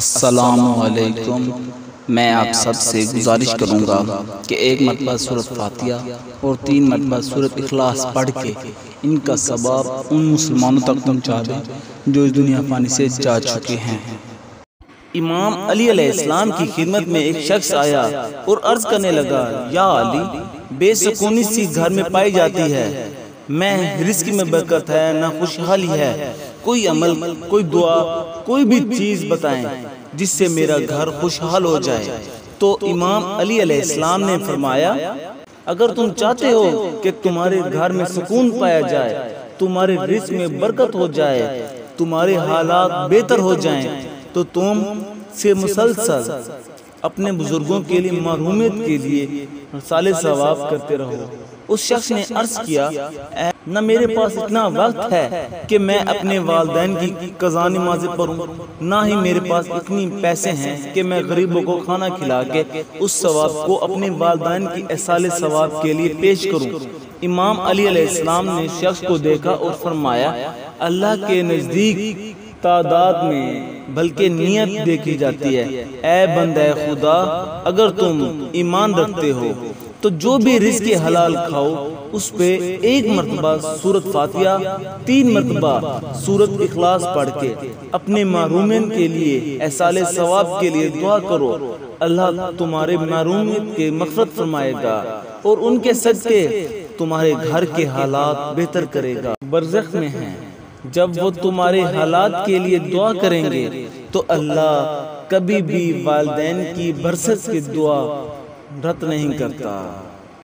अस्सलामुअलैकुम। मैं आप सब से गुजारिश करूँगा कि एक मरतबा सूरत फातिहा और 3 मरतबा सूरत इखलास पढ़ के इनका सवाब उन मुसलमानों तक पहुँचा दें जो इस दुनिया पानी से जा चुके हैं। इमाम अली अलैहिस्सलाम की खिदमत में एक शख्स आया और अर्ज करने लगा, या अली, बेसुकूनी सी घर में पाई जाती है, मैं रिस्क में बरकत है ना खुशहाली है, कोई अमल, कोई दुआ, कोई भी चीज बताएं जिससे मेरा घर खुशहाल हो जाए। तो इमाम अली अलैहिस्सलाम ने फरमाया, अगर तुम चाहते हो कि तुम्हारे घर में सुकून पाया जाए, तुम्हारे रिस्क में बरकत हो जाए, तुम्हारे हालात बेहतर हो जाएं, तो तुम से मुसलसल अपने बुजुर्गों के लिए मरहूमियत के लिए साले सवाब करते रहो। उस शख्स ने अर्ज किया, न मेरे पास इतना वक्त है कि मैं अपने वालिदैन की कज़ा नमाज़ें पढ़ूं, ना ही मेरे पास इतनी पैसे हैं कि मैं गरीबों को खाना खिला के उस सवाब को अपने वालिदैन की एहसाले सवाब के लिए पेश करूं। इमाम अली अलैहिस्सलाम ने शख्स को देखा और फरमाया, अल्लाह के नज़दीक तादाद में बल्कि नियत देखी जाती है। ऐ बंदे खुदा, अगर तुम ईमान रखते हो तो जो भी रिज़्क़ हलाल खाओ उस पे एक मरतबा सूरत फातिहा, 3 मरतबा सूरत इखलास पढ़ के अपने महरूमिन के लिए एहसाले सवाब के लिए दुआ करो। अल्लाह तुम्हारे महरूमियत के मग़फ़िरत फरमाएगा और उनके सदक़े तुम्हारे घर के हालात बेहतर करेगा। बरज़ख में हैं, जब वो तुम्हारे हालात के लिए दुआ करेंगे तो अल्लाह कभी भी वालिदैन की बरसत की दुआ रद्द नहीं करता।